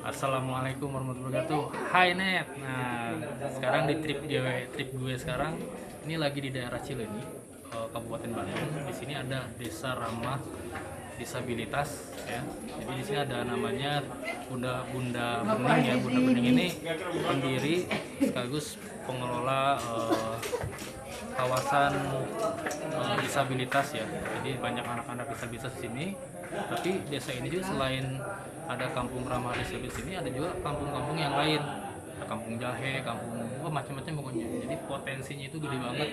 Assalamualaikum warahmatullahi wabarakatuh. Hai Net. Nah, sekarang di trip gue sekarang ini lagi di daerah Cileunyi, Kabupaten Bandung. Di sini ada desa ramah disabilitas ya. Jadi di sini ada namanya Bunda Bening ya. Bunda Bening ini pendiri sekaligus pengelola kawasan disabilitas ya. Jadi banyak anak-anak disabilitas di sini. Tapi desa ini juga selain ada kampung ramah disabilitas ini, ada juga kampung-kampung yang lain. Ada kampung jahe, kampung macam-macam pokoknya. Jadi potensinya itu gede banget.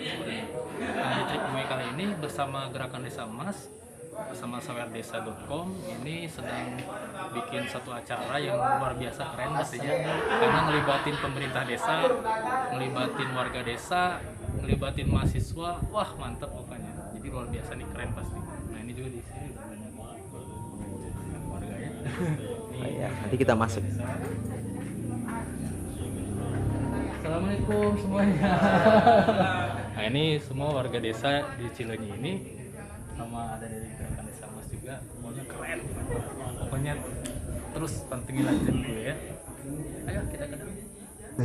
Nah, di trip gue kali ini bersama Gerakan Desa Emas bersama sawerdesa.com ini sedang bikin satu acara yang luar biasa keren pastinya, karena ngelibatin pemerintah desa, ngelibatin warga desa, ngelibatin mahasiswa. Wah, mantep pokoknya. Jadi luar biasa nih, keren pasti. Nah, ini juga di sini udah banyak warga ya. Ya, nanti kita masuk. Assalamualaikum semuanya. Nah, ini semua warga desa di Cileunyi ini, sama ada dari Gerakan Desa Emas juga. Pokoknya keren. Pokoknya terus pantengin aja gue ya. Ayo kita ke depan.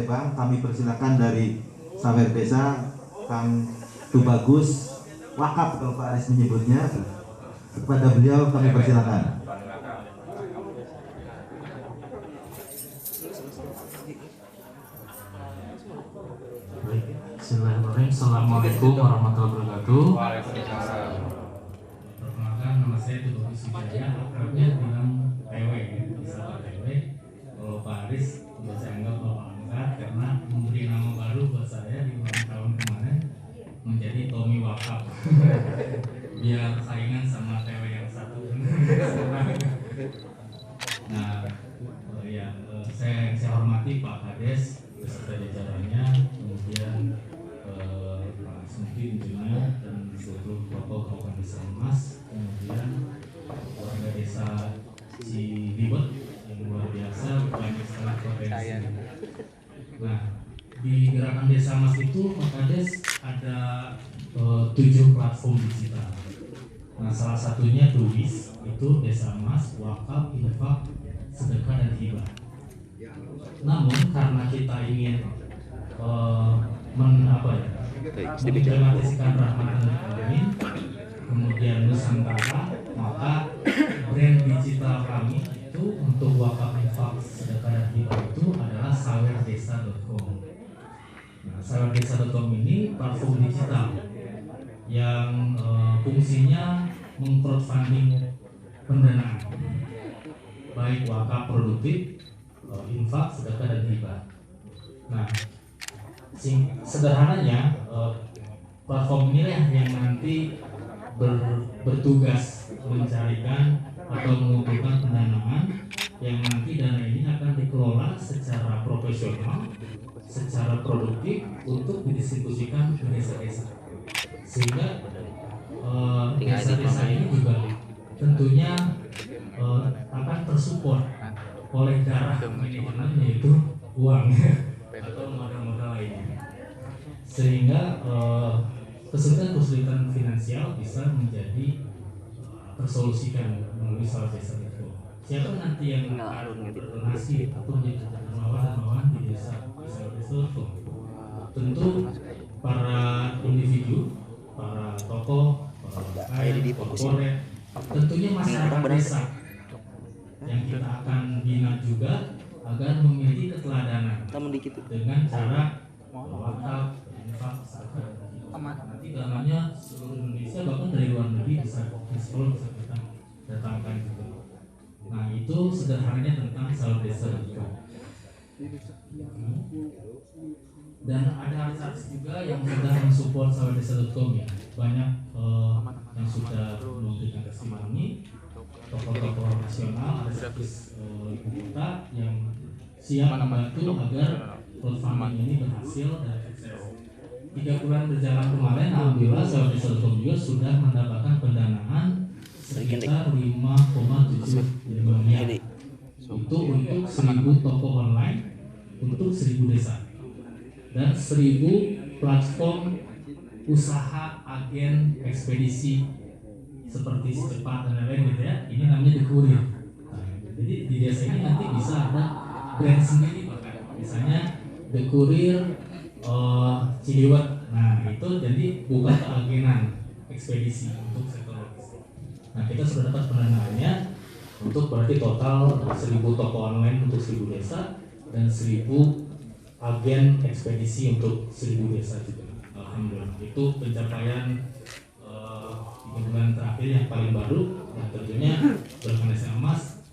Bang, kami persilakan dari Sawer Desa, Kang Tubagus Wakaf kalau Pak Aris menyebutnya. Kepada beliau kami persilakan. Bismillahirrahmanirrahim. Assalamualaikum warahmatullahi wabarakatuh. Perkenalkan, nama saya Tubagus Wijaya, akrabnya bilang TW ya, bisa TW. Kalau Pak Aris biasa anggap Bapak Angkat, karena memberi nama baru buat saya di ulang tahun kemarin menjadi Tommy Wakaf. Biar saingan sama TW yang satu. Nah, saya hormati Pak Kades beserta jajarannya, kemudian Pak Sumki Insinyur dan seluruh tokoh Gerakan Desa Emas, kemudian warga desa Cilibet yang luar biasa, banyak sekali potensi. Nah, di Gerakan Desa Emas itu Pak Kades ada 7 platform digital. Nah, salah satunya tulis itu Desa Emas, Wakaf, Infak, Sedekah dan Hibah. Namun karena kita ingin mengimplementasikan rahmat dan alamin, kemudian Nusantara, maka brand digital kami itu untuk Wakaf, Infak, Sedekah dan Hibah itu adalah sawerdesa.com. Nah, sawerdesa.com ini platform digital yang fungsinya mengcrowdfunding pendanaan baik wakaf produktif, infak, sedekah dan hibah. Nah, sederhananya platform ini yang nanti bertugas mencarikan atau mengumpulkan pendanaan yang nanti dana ini akan dikelola secara profesional, secara produktif untuk didistribusikan ke desa-desa. Sehingga desa-desa ini juga tentunya akan tersupport oleh darah manajemen, yaitu uang atau modal-modal lainnya, sehingga kesulitan-kesulitan finansial bisa menjadi tersolusikan melalui desa itu. Siapa nanti yang akan berdonasi atau menjadi dermawan di desa itu? Tentu para individu, para tokoh, para korporat, tentunya masyarakat desa yang kita akan bina juga agar memiliki keteladanan dengan cara wakaf, infak, sedekah. Nanti dananya seluruh Indonesia, bahkan dari luar negeri bisa kita datangkan juga. Nah, itu sederhananya tentang sawerdesa juga. Dan ada artis juga yang sudah mensupport sawerdesa.com ya. Banyak yang sudah memberikan testimoni, tokoh-tokoh nasional, artis ibu kota yang siap membantu agar crowdfunding ini berhasil dan sukses. 3 bulan berjalan kemarin, alhamdulillah sawerdesa.com juga sudah mendapatkan pendanaan sekitar 5,7 miliar. Itu untuk 1.000 toko online untuk 1.000 desa dan 1.000 platform usaha agen ekspedisi seperti Secepat dan lain-lain gitu ya. Ini namanya The Courier. Nah, jadi di desa ini nanti bisa ada brand sendiri bahkan, misalnya The Courier Ciliwet. Nah itu jadi bukan keagenan ekspedisi untuk sektor logistik. Nah kita sudah dapat pendanaannya untuk berarti total 1.000 toko online untuk 1.000 desa dan 1.000 agen ekspedisi untuk 1.000 desa juga. Alhamdulillah itu pencapaian 3 bulan terakhir yang paling baru, dan tentunya Berkendesa Emas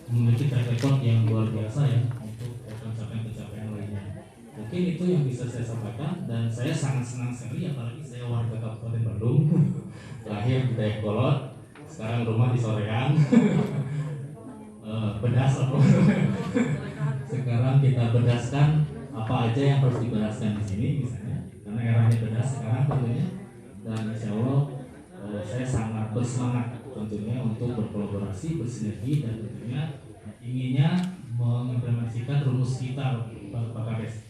memiliki track record yang luar biasa ya untuk pencapaian-pencapaian lainnya. Mungkin itu yang bisa saya sampaikan, dan saya sangat senang sekali apalagi saya warga Kabupaten Bandung lahir di Dayakolot, sekarang rumah di Soreang. Bedas apa? Sekarang kita bedaskan apa aja yang harus dibedaskan di sini misalnya, karena eranya bedas sekarang tentunya, dan insya Allah saya sangat bersemangat tentunya untuk berkolaborasi, bersinergi, dan tentunya inginnya mengimplementasikan rumus kita Pak Kades.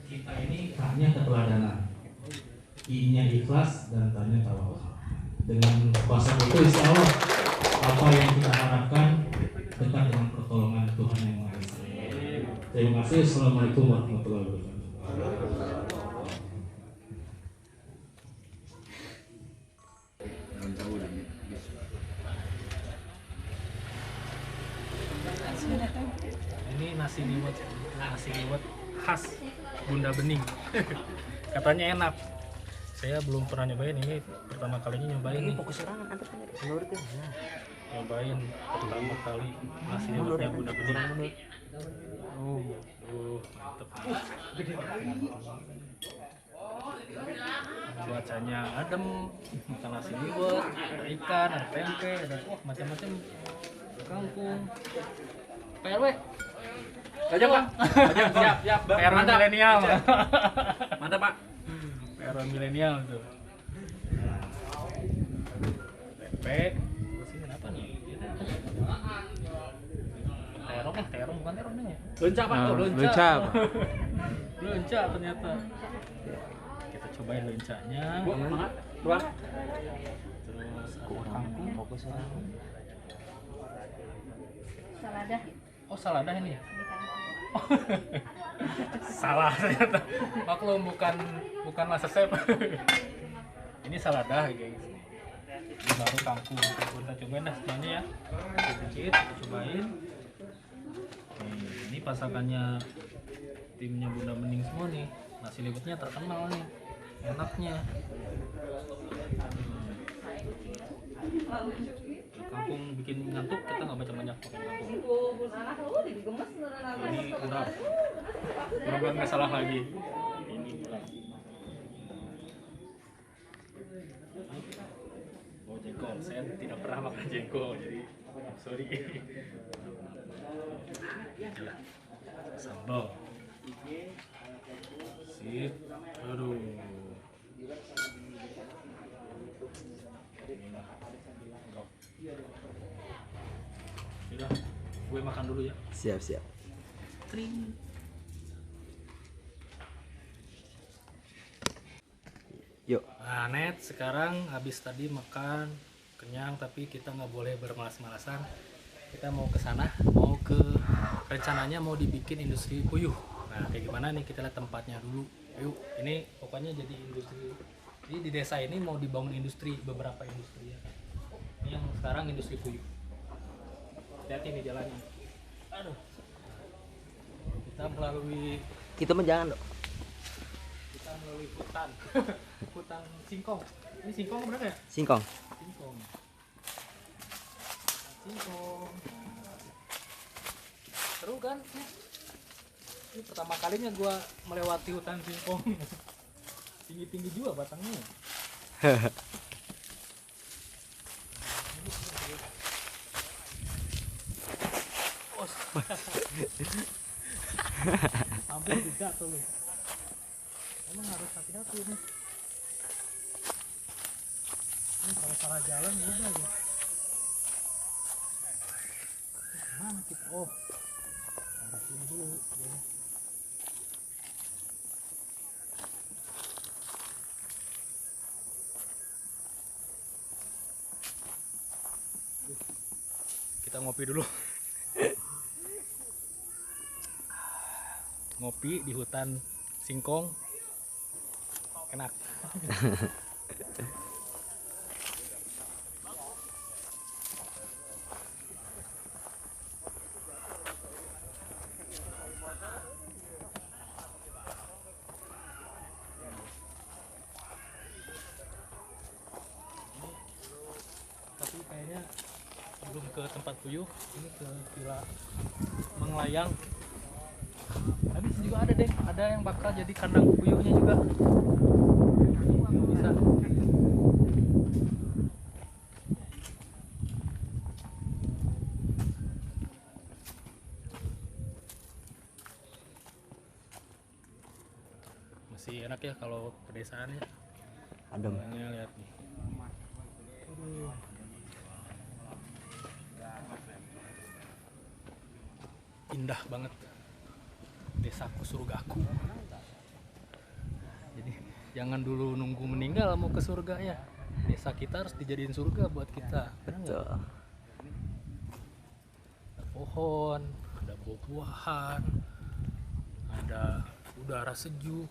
Kita ini hanya keteladanan, I-nya ikhlas dan T-nya tawakal. Dengan kuasa itu insya Allah apa yang kita harapkan dekat dengan pertolongan Tuhan yang Maha Esa. Terima kasih. Assalamualaikum warahmatullahi wabarakatuh. Ini nasi liwet khas Bunda Bening. Katanya enak. Saya belum pernah nyobain, ini pertama kalinya nyobain nih. Nyobain pertama kali nasi liwetnya Bunda Bening. Mantep. Cuacanya adem, makan nasi liwet, ada ikan, ada tempe, ada macam-macam kangkung. PRW. Aja Pak. Siap. PRW milenial. Mantap Pak. PRW milenial tuh. Tempe. Terus ini apa nih? Terong bukan terong nih. Lenca Pak, Lenca. Lenca ternyata. Kita cobain lencanya. Ruang. Terus ada kangkung. Saladah. Oh, saladah ini. Salah ternyata. Maklum bukan master chef. Ini saladah guys. Ini baru kangkung. Kita cobain dah semuanya ya. Kita cobain. Ini pasakannya timnya Bunda Bening semua nih. Nasi liwetnya terkenal nih. Enaknya. Kangkung bikin ngantuk, kita nggak baca banyak pakai kangkung. Ini urap. Urap nggak salah lagi. Ini urap. Oh, jengkol. Saya tidak pernah makan jengkol, jadi sorry. Sambal. Sip. Aduh. Udah, gue makan dulu ya. Siap. Tring. Yuk. Nah, Net, sekarang habis tadi makan kenyang, tapi kita nggak boleh bermalas-malasan. Kita mau ke sana, rencananya mau dibikin industri puyuh. Nah, kayak gimana nih, kita lihat tempatnya dulu. Yuk, ini pokoknya jadi industri. Jadi di desa ini mau dibangun industri, beberapa industri ya. Ini yang sekarang industri puyuh. Hati-hati nih jalannya. Aduh. Kita melalui Jangan dong. kita melalui hutan. Hutan singkong. Ini singkong bener ya? Singkong. Singkong. Seru kan? Ini pertama kalinya gua melewati hutan singkong. Tinggi-tinggi juga batangnya. Hampir tidak tuh lu. Emang harus hati-hati nih. Ini kalau salah jalan udah aja. Mana kita? Oh, arah sini dulu. Ya. Kita ngopi dulu. ngopi di hutan singkong enak. Tapi kayaknya belum ke tempat puyuh, ini ke Villa Manglayang. Tapi juga ada deh, ada yang bakal jadi kandang puyuhnya juga. Bisa. Masih enak ya kalau pedesaan ya. Adem. Lihat nih. Aduh. Indah banget, desaku surgaku. Jadi jangan dulu nunggu meninggal mau ke surga ya. Desa kita harus dijadiin surga buat kita. Betul. Ada pohon, ada buah-buahan, ada udara sejuk.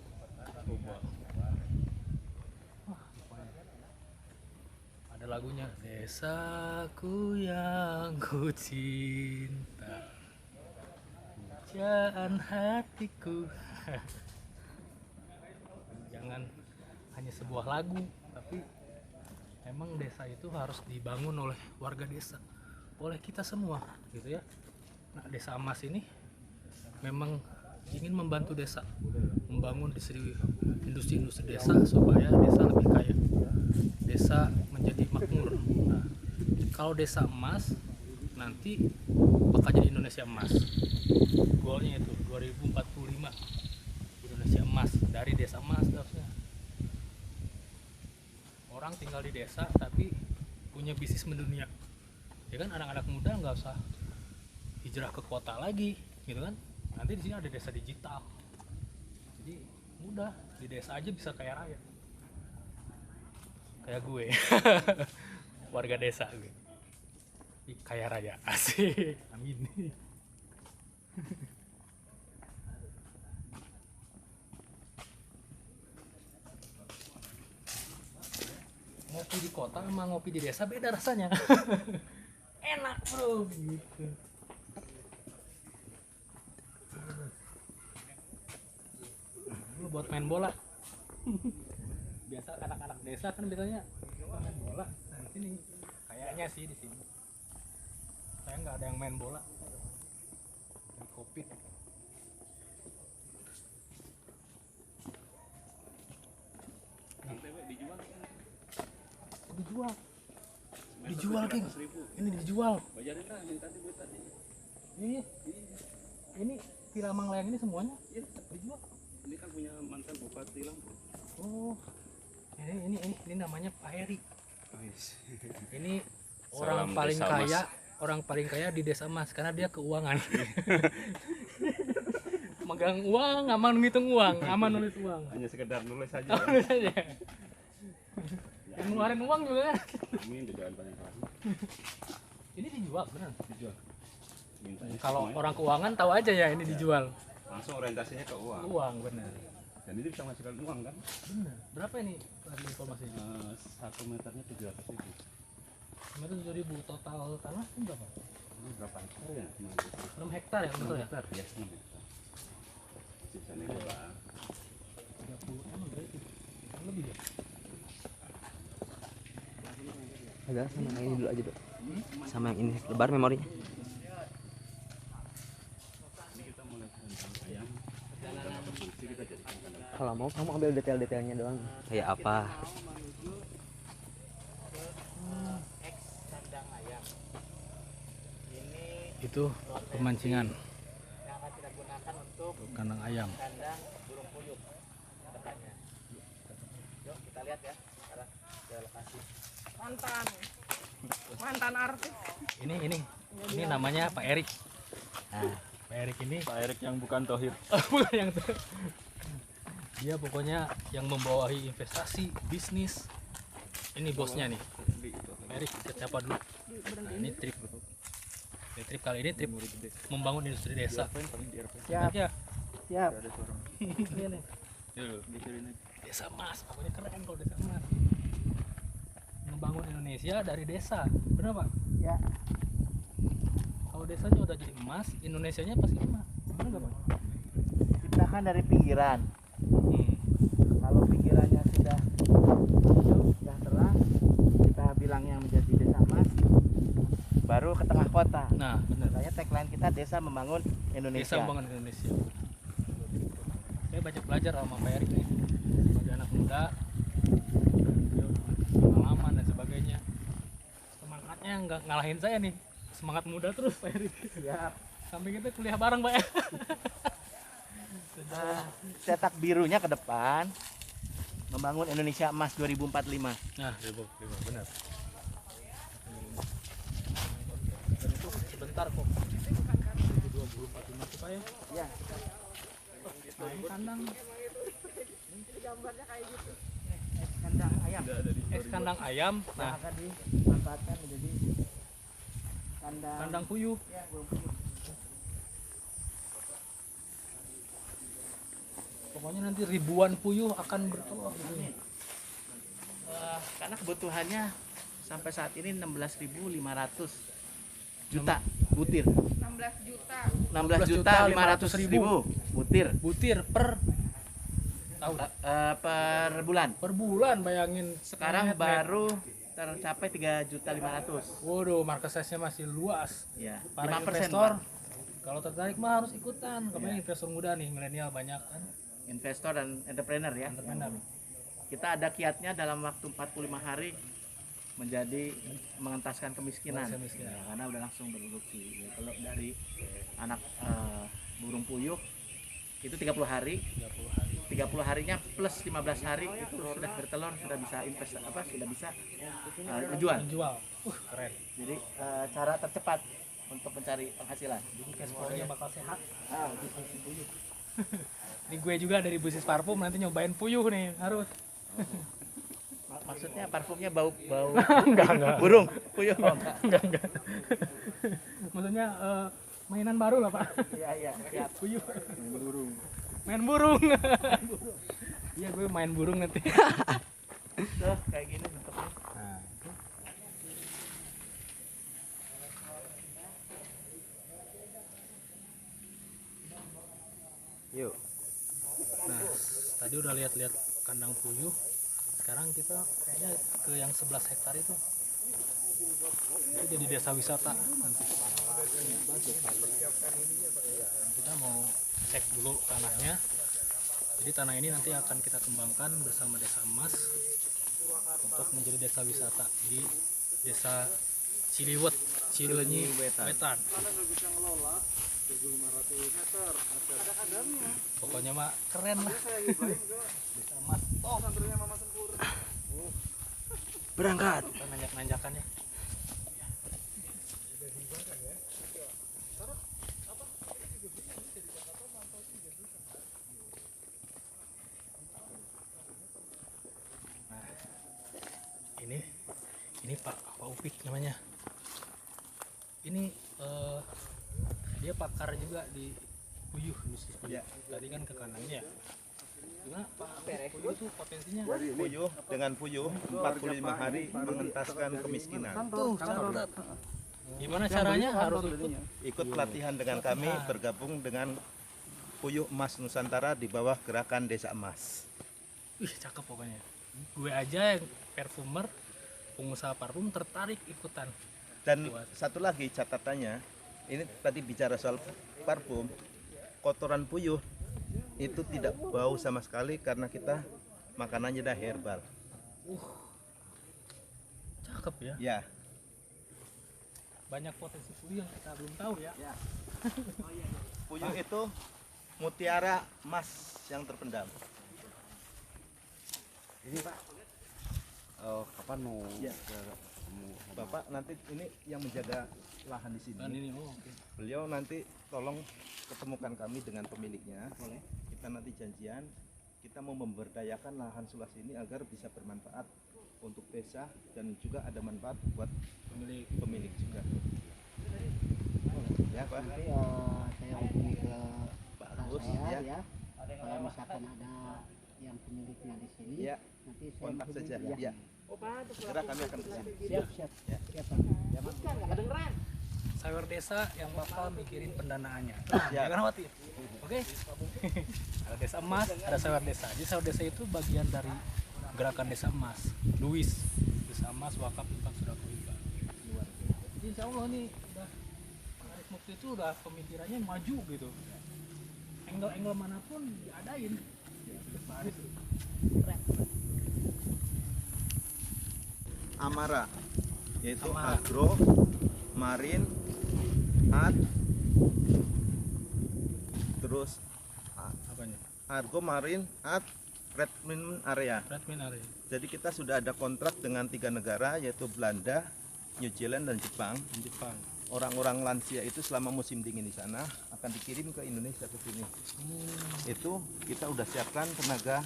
Coba. Wah, ada lagunya, desaku yang ku cinta, pujaan hatiku. Jangan hanya sebuah lagu, tapi emang desa itu harus dibangun oleh warga desa, oleh kita semua gitu ya. Nah, Desa Emas ini memang ingin membantu desa, membangun industri-industri desa supaya desa lebih kaya, desa menjadi makmur. Nah, kalau desa emas nanti bakal jadi Indonesia emas. Goalnya itu 2045 Indonesia emas, dari desa emas harusnya. Orang tinggal di desa tapi punya bisnis mendunia. Ya kan, anak-anak muda nggak usah hijrah ke kota lagi, gitu kan? Nanti di sini ada desa digital. Jadi mudah, di desa aja bisa kaya raya. Kayak gue. Warga desa gue. Kaya raya, asik. Amin. Ngopi di kota sama ngopi di desa beda rasanya. Enak bro gitu. Lu buat main bola. Biasa anak-anak desa kan biasanya main bola. Nah, di sini kayaknya sih di sini. Saya nggak ada yang main bola. Di Covid. Dijual geng, ini dijual. Ini Villa Manglayang ini semuanya dijual. Ini kan punya mantan bupati Lampung. Oh, ini namanya Pak Heri. Ini orang paling kaya, orang paling kaya di Desa Emas karena dia keuangan. Megang uang, aman ngitung uang, aman nulis uang. Hanya sekedar nulis saja. Nulis aja. Yang ngeluarin uang juga kan. Amin, doain banyak lagi. Ini dijual beneran. Dijual. Mintanya Kalau semuanya. orang keuangan tahu aja ya ini dijual. Langsung orientasinya ke uang. Uang bener. Dan ini bisa menghasilkan uang kan? Bener. Berapa ini tadi informasinya? 1 meternya 700.000. Kemarin 7.000 total tanah kan berapa? Ini berapa hektar ya? 6 hektar ya betul ya? hektar ya, 6 hektar. Sisanya berapa? 30 berarti. Lebih ya? Agak sama yang ini dulu aja dok. Sama yang ini lebar memorinya. Ini kita mulai tentang ayam. Kita produksi, kita jadikan kandang. Kalau mau kamu ambil detail-detailnya doang. Kayak apa? Kandang ayam. Ini itu pemancingan. Yang akan kita gunakan untuk kandang ayam. Kandang burung puyuh katanya. Yuk kita lihat ya sekarang ke lokasi. Mantan artis. Ini namanya Pak Erik. Nah, Pak Erik ini Pak Erik yang bukan Tohir. bukan yang itu. Dia pokoknya yang membawahi investasi, bisnis. Ini bosnya nih. Pak Erik, kita siapa dulu? Nah, ini trip. Ini trip kali ini trip membangun industri desa. Siap. Ya. Siap. Ini nih. Desa Emas, pokoknya keren kalau Desa Emas. Membangun Indonesia dari desa, benar Pak? Ya. Kalau desanya udah jadi emas, Indonesianya pasti emas, benar nggak Pak? Kita kan dari pinggiran. Hmm. Kalau pinggirannya sudah terang, kita bilang yang menjadi desa emas, baru ke tengah kota. Nah, benar. Makanya tagline kita desa membangun Indonesia. Desa membangun Indonesia. Saya banyak belajar sama Pak Erik nih, sebagai anak muda, pengalaman dan sebagainya. Semangatnya nggak ngalahin saya nih, semangat muda terus Pak Erik. Siap. Sampai kita kuliah bareng Pak. Cetak birunya ke depan, membangun Indonesia Emas 2045. Nah, ribu benar. Dan itu sebentar kok. 2045 supaya. Ya. Nah, ini kandang. Kandang ayam. Kandang ayam. Nah, Nah, akan dimanfaatkan menjadi kandang puyuh. Ya, Pokoknya nanti ribuan puyuh akan bertelur. karena kebutuhannya sampai saat ini 16.500 juta butir. 16 juta. 16.500.000 butir Butir per tahun. per bulan. Per bulan bayangin. Sekarang Net. baru tercapai 3.500.000. Waduh, market size-nya masih luas. Ya, Para 5%. investor kalau tertarik mah harus ikutan. Iya. Kemarin investor muda nih, milenial banyak kan. Investor dan entrepreneur ya. Entrepreneur. Kita ada kiatnya dalam waktu 45 hari menjadi mengentaskan kemiskinan. Mengentaskan kemiskinan. Ya, karena udah langsung berproduksi. Ya, kalau dari anak burung puyuh itu 30 hari. 30 hari. 30 harinya plus 15 hari itu sudah bertelur, sudah bisa sudah bisa menjual. Menjual. Keren. Jadi cara tercepat untuk mencari penghasilan. Jadi cash flow-nya bakal sehat. Bisnis puyuh. Ini gue juga dari bisnis parfum nanti nyobain puyuh nih, harus. Maksudnya parfumnya bau enggak. burung puyuh. Enggak. Maksudnya mainan baru lah, Pak. Iya, siap. Puyuh. Main burung. Iya, gue main burung nanti. Tuh, kayak gini bentuknya. Nah, Yuk. Nah, tadi udah lihat-lihat kandang puyuh. Sekarang kita kayaknya ke yang 11 hektar itu. Itu jadi desa wisata nanti. Kita mau cek dulu tanahnya. Jadi tanah ini nanti akan kita kembangkan bersama Desa Emas untuk menjadi desa wisata di Desa Ciliwet, Cileunyi Wetan. Pokoknya mah keren lah. Desa Emas top. Berangkat. Kita nanjak-nanjakannya. Nah, ini Pak Upik namanya. Ini dia pakar juga di puyuh, bisnis puyuh. Ya. Tadi kan ke kanannya. Gimana Pak? Puyuh itu potensinya? Puyuh dengan puyuh 45 hari mengentaskan kemiskinan. Tuh, catat. Gimana caranya? Harus Ikut pelatihan dengan kami, bergabung dengan Puyuh Emas Nusantara di bawah gerakan Desa Emas. Wih, cakep pokoknya. Gue aja yang perfumer, pengusaha parfum tertarik ikutan. Dan satu lagi catatannya, ini tadi bicara soal parfum, kotoran puyuh itu tidak bau sama sekali karena kita makanannya dah herbal. Cakep ya. Ya, Banyak potensi puyuh yang kita belum tahu ya. puyuh itu mutiara emas yang terpendam. Ini Pak, kapan mau Ya. Bapak nanti ini yang menjaga lahan di sini. Dan ini oke. Beliau nanti tolong ketemukan kami dengan pemiliknya. Kita nanti janjian, kita mau memberdayakan lahan seluas ini agar bisa bermanfaat untuk desa dan juga ada manfaat buat pemilik juga. Ya Pak. Nanti saya hubungi ke Bagus. terus ya. ya. Kalau misalkan ada yang pemiliknya di sini, Ya, nanti saya kontak hubungi saja. dia. Ya. Segera kami akan ke sini. Siap, siap, siap. Pak. Sawer desa yang bakal mikirin pendanaannya. Ya. Jangan khawatir. Oke. Ada desa emas, ada sawer desa. Jadi sawer desa itu bagian dari gerakan desa emas. Luis, desa emas wakaf infak sudah kuiba. Jadi insya Allah nih udah Arif Mukti itu udah pemikirannya maju gitu. Angle manapun diadain. Pak Arif keren. Amara, yaitu Amara. agro, marin, art, terus Apanya? argo, marin, art, redmine area. Redmine area. Jadi kita sudah ada kontrak dengan 3 negara yaitu Belanda, New Zealand dan Jepang. Jepang. Orang-orang lansia itu selama musim dingin di sana akan dikirim ke Indonesia ke sini. Itu kita udah siapkan tenaga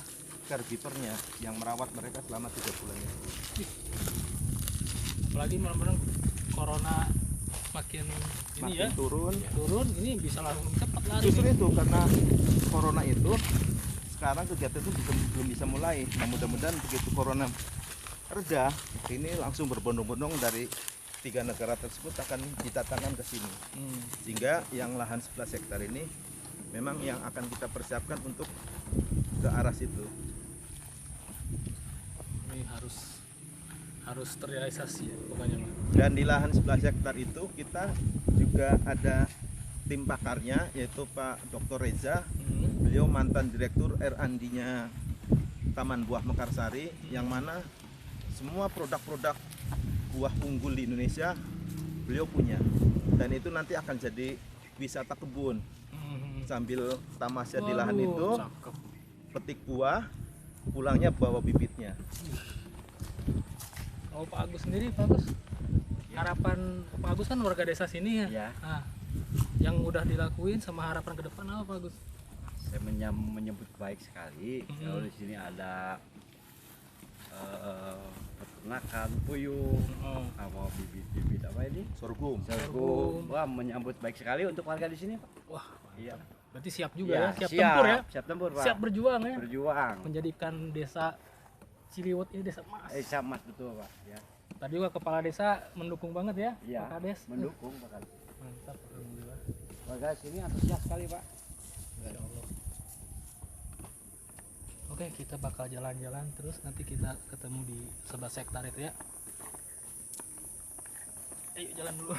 caregivernya yang merawat mereka selama 3 bulan itu. Apalagi malam-malam corona makin ini ya turun. turun, ini bisa langsung cepat lari. Justru itu karena corona itu sekarang kegiatan itu belum bisa mulai. Nah, mudah-mudahan begitu corona reda, ini langsung berbondong-bondong dari 3 negara tersebut akan didatangkan ke sini. Sehingga yang lahan 11 hektar ini memang yang akan kita persiapkan untuk ke arah situ. Ini harus terrealisasi ya, pokoknya mah. Dan di lahan 11 hektar itu kita juga ada tim pakarnya yaitu Pak Dr. Reza. Beliau mantan direktur R&D-nya Taman Buah Mekarsari yang mana semua produk-produk buah unggul di Indonesia beliau punya. Dan itu nanti akan jadi wisata kebun. Sambil tamasya di lahan itu, Cakep. petik buah, pulangnya bawa bibitnya. Oh, Pak Agus sendiri, Pak Agus. Harapan Pak Agus kan warga desa sini ya. Ya. Nah, yang udah dilakuin sama harapan ke depan apa Pak Agus? Saya menyebut baik sekali kalau di sini ada peternakan puyuh, apa bibit-bibit apa ini? Sorghum. Sorghum. Wah, menyambut baik sekali untuk warga di sini, Pak. Wah, Iya. berarti siap juga ya, siap siap tempur ya. Siap tempur, Pak. Siap berjuang ya. Berjuang. Menjadikan desa Ciliwut ini desa emas. Desa emas betul, Pak. Ya. Tadi juga kepala desa mendukung banget ya, Iya. Pak Kades. Mendukung, Pak Kades. Mantap, alhamdulillah. Warga sini antusias sekali, Pak. Insya Allah. Oke, kita bakal jalan-jalan terus, nanti kita ketemu di 11 hektar itu ya. Ayo jalan dulu.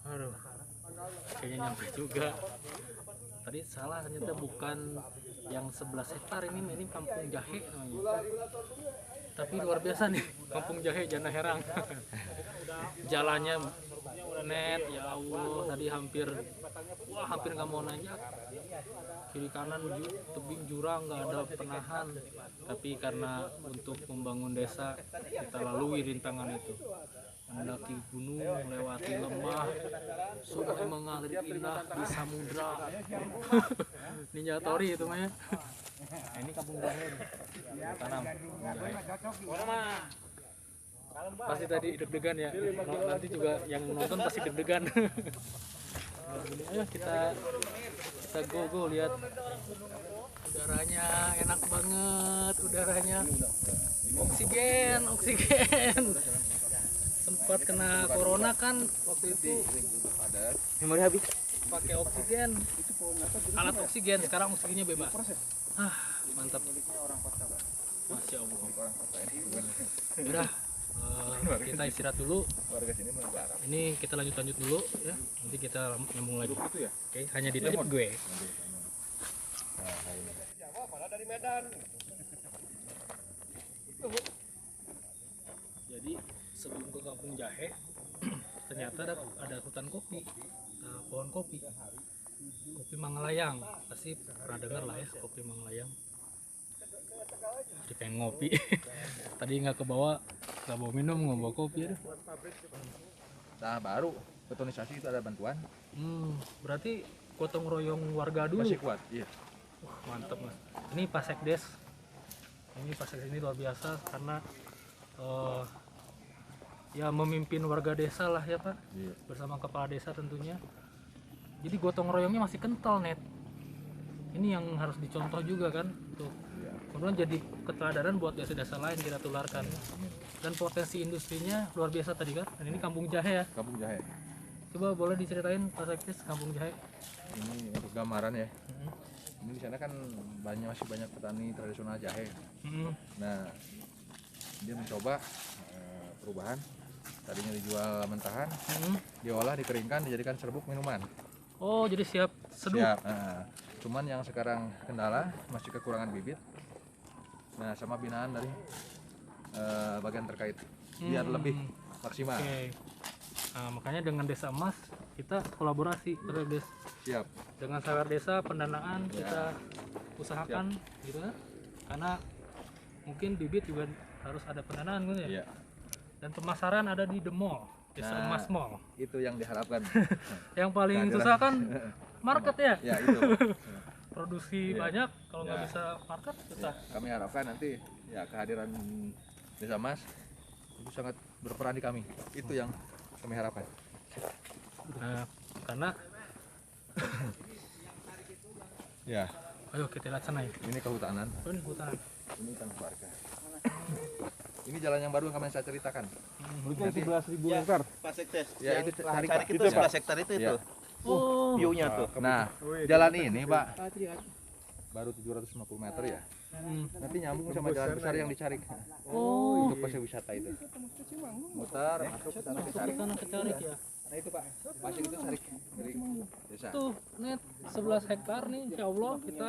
Aduh, kayaknya nyampe juga. Tadi salah, ternyata bukan yang 11 hektar ini Kampung Jahe namanya. Tapi luar biasa nih, Kampung Jahe Jana Herang. Jalannya net, ya Allah, tadi hampir nggak mau nanjak. Kiri kanan tebing jurang, nggak ada penahan. Tapi karena untuk membangun desa, kita lalui rintangan itu. Mendaki gunung, melewati lembah, sungai mengalir indah di samudra. Ninja Tori itu mah ya. Nah, ini Kampung Jahe nih. Tanam jahe. Pasti tadi deg-degan ya. Nanti juga yang nonton pasti deg-degan. Ayo kita go lihat. Udaranya enak banget, udaranya oksigen. Sempat kena corona kan waktu itu, Memori habis. pakai oksigen, alat oksigen, sekarang oksigennya bebas. Mantap. Masya Allah. Udah, kita istirahat dulu. Ini kita lanjut dulu ya. Nanti kita nyambung lagi. Oke, hanya di tip gue. Jadi sebelum ke Kampung Jahe ternyata ada hutan kopi, pohon kopi. Kopi Mangalayang, pasti pernah dengar lah ya kopi Mangalayang. Jadi pengen ngopi. Tadi nggak kebawa, nggak bawa minum, nggak bawa kopi. Aduh. Nah baru betonisasi itu ada bantuan. Berarti gotong royong warga dulu. Masih kuat. Iya. Wah, mantap mas. Ini Pak Sekdes. Ini Pak Sekdes ini luar biasa karena ya memimpin warga desa lah ya Pak. Iya. Bersama kepala desa tentunya. Jadi gotong royongnya masih kental net. Ini yang harus dicontoh juga kan tuh. Kemudian jadi keteladanan buat desa-desa lain kita tularkan. Dan potensi industrinya luar biasa tadi kan. Dan ini Kampung Jahe ya. Kampung Jahe. Coba boleh diceritain Pak Sekdes Kampung Jahe. Ini untuk gambaran ya. Ini di sana kan masih banyak petani tradisional jahe. Nah, dia mencoba perubahan. Tadinya dijual mentahan, diolah, dikeringkan, dijadikan serbuk minuman. Oh, jadi siap seduh. Siap. Cuman yang sekarang kendala masih kekurangan bibit. Nah, sama binaan dari bagian terkait biar lebih maksimal. Oke. Nah, makanya dengan Desa Emas kita kolaborasi terus Siap. dengan sawer desa pendanaan kita usahakan gitu kan. Karena mungkin bibit juga harus ada pendanaan gitu ya. Iya. Dan pemasaran ada di The Mall, Desa Emas Mall. Itu yang diharapkan. Yang paling Kehadiran. susah kan market ya. Ya itu. Produksi Iya. banyak kalau nggak Ya. bisa market susah. Kami harapkan nanti ya kehadiran Desa Mas itu sangat berperan di kami. Itu yang kami harapkan. Nah, karena Ya, ayo kita lihat sana ya. ini kehutanan, Oh, ini hutan. ini kan keluarga. Ini jalan yang baru yang kami saya ceritakan. Nanti 11.000 hektar. Pak Sekdes. Ya, itu cari, Pak. itu Itu, 11 hektar itu. Ya. Oh, View-nya tuh. Nah, jalan ini, Pak, baru 750 meter ya. Nanti nyambung sama jalan besar yang dicari. Oh, Untuk pasir wisata itu. Mutar, masuk ke sana dicari. sana kecarik ya. Nah itu Pak, pasir itu cari dari desa. Tuh, net 11 hektar nih, insya Allah kita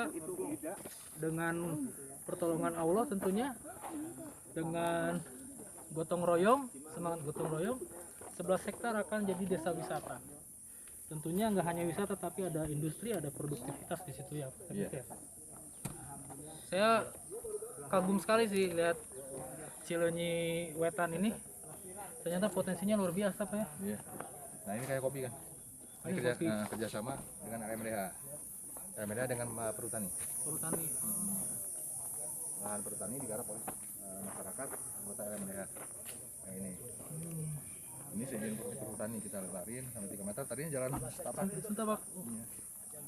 dengan pertolongan Allah tentunya, dengan gotong royong, semangat gotong royong, 11 hektar akan jadi desa wisata. Tentunya nggak hanya wisata, tapi ada industri, ada produktivitas di situ ya. Iya. Saya kagum sekali sih lihat Cileunyi Wetan ini. Ternyata potensinya luar biasa Pak ya. Iya. Nah ini kayak kopi kan. Ini Ini kopi. kerjasama dengan LMDH. LMDH dengan perhutani. Perhutani. Lahan perhutani digarap oleh masyarakat anggota LMDH. Nah ini. Ini seizin perhutani kita lebarin sampai 3 meter. Tadinya jalan setapak. Sebentar Pak. Iya.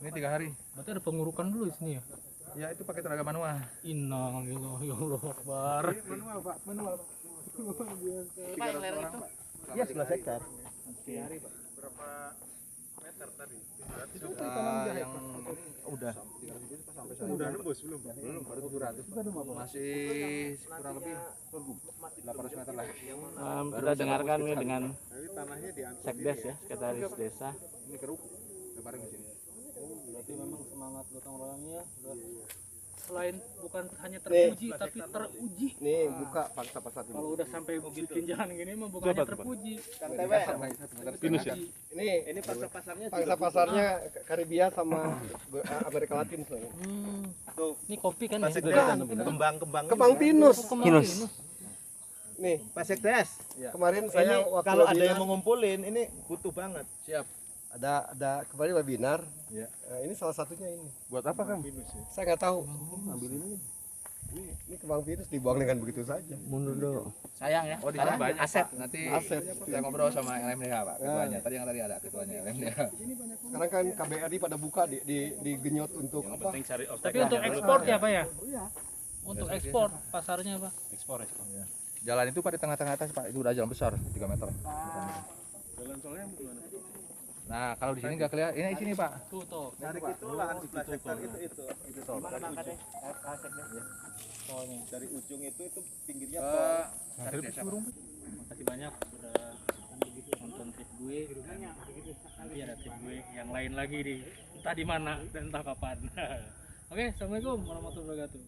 Ini 3 hari. Berarti ada pengurukan dulu di sini ya. Ya itu pakai tenaga manual. Innalillahi ya Allah Akbar. Iya 11 hektar. Yang udah nembus belum baru 700 masih kurang lebih 800 meter lagi. Kita dengarkan nih dengan Sekdes ya, Sekretaris Desa. Ini keruk lebarin di sini. Berarti memang semangat gotong royongnya selain bukan hanya terpuji tapi teruji. Nih buka paksa pasar dulu. Kalau udah sampai bikin jalan gini mah bukan hanya terpuji. Pinus ya. Ini pangsa pasarnya Karibia sama Amerika Latin soalnya. Tuh, ini kopi kan ya? Kembang pinus. Pinus. Nih, Pak Sekdes. Kemarin Ini saya waktu kalau ada webinar, yang mau ngumpulin ini butuh banget. Siap. ada kemarin webinar. Ya. Ini salah satunya ini. Buat apa Kang? Saya nggak tahu. Ambil ini. Ini kembang pinus dibuang dengan begitu saja. Mundur dulu. Sayang ya. Oh di sana banyak aset. Nanti Aset. kita ngobrol sama LMDH Pak, ketuanya. Tadi ada ketuanya LMDH. Sekarang kan KBRI pada buka di genyot untuk apa? Tapi untuk ekspor ya Pak ya? Untuk ekspor pasarnya Pak. Jalan itu Pak di tengah-tengah atas Pak, itu udah jalan besar 3 meter. Nah, kalau di sini nggak kelihatan, ini sini Pak. Tuh. Dari itu lahan 11 hektar itu. Dari ujung itu pinggirnya Dari desa, Pak. Makasih banyak sudah nonton tip gue. Nanti ada tip gue yang lain lagi di entah di mana dan entah kapan. Oke, assalamualaikum warahmatullahi wabarakatuh.